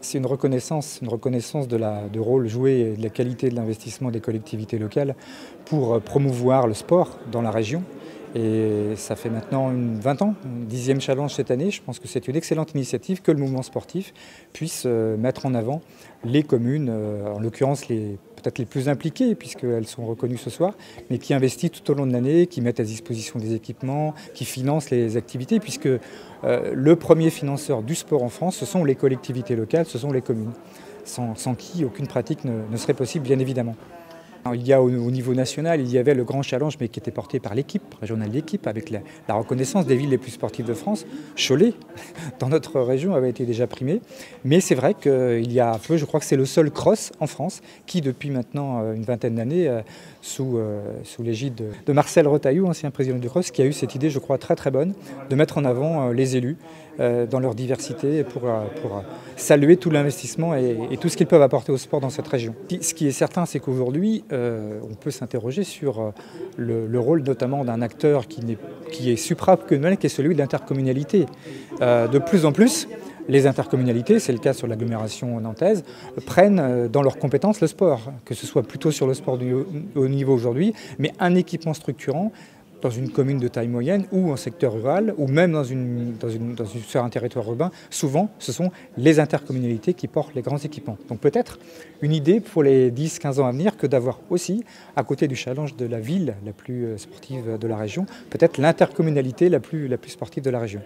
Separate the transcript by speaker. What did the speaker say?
Speaker 1: C'est une reconnaissance du rôle joué et de la qualité de l'investissement des collectivités locales pour promouvoir le sport dans la région. Et ça fait maintenant 20 ans, un 10e challenge cette année. Je pense que c'est une excellente initiative que le mouvement sportif puisse mettre en avant les communes, en l'occurrence peut-être les plus impliquées puisqu'elles sont reconnues ce soir, mais qui investissent tout au long de l'année, qui mettent à disposition des équipements, qui financent les activités puisque le premier financeur du sport en France, ce sont les collectivités locales, ce sont les communes, sans qui aucune pratique ne serait possible bien évidemment. Il y a au niveau national, il y avait le grand challenge, mais qui était porté par l'équipe régionale d'équipe, avec la reconnaissance des villes les plus sportives de France. Cholet, dans notre région, avait été déjà primé. Mais c'est vrai qu'il y a peu, je crois que c'est le seul cross en France qui, depuis maintenant une vingtaine d'années, sous l'égide de Marcel Retailleau, ancien président du cross, qui a eu cette idée, je crois, très très bonne, de mettre en avant les élus dans leur diversité pour saluer tout l'investissement et tout ce qu'ils peuvent apporter au sport dans cette région. Ce qui est certain, c'est qu'aujourd'hui, on peut s'interroger sur le rôle notamment d'un acteur qui est supracommunal, qui est celui de l'intercommunalité. De plus en plus, les intercommunalités, c'est le cas sur l'agglomération nantaise, prennent dans leurs compétences le sport, que ce soit plutôt sur le sport du haut niveau aujourd'hui, mais un équipement structurant dans une commune de taille moyenne ou en secteur rural ou même sur un territoire urbain, souvent ce sont les intercommunalités qui portent les grands équipements. Donc peut-être une idée pour les 10-15 ans à venir que d'avoir aussi, à côté du challenge de la ville la plus sportive de la région, peut-être l'intercommunalité la plus sportive de la région.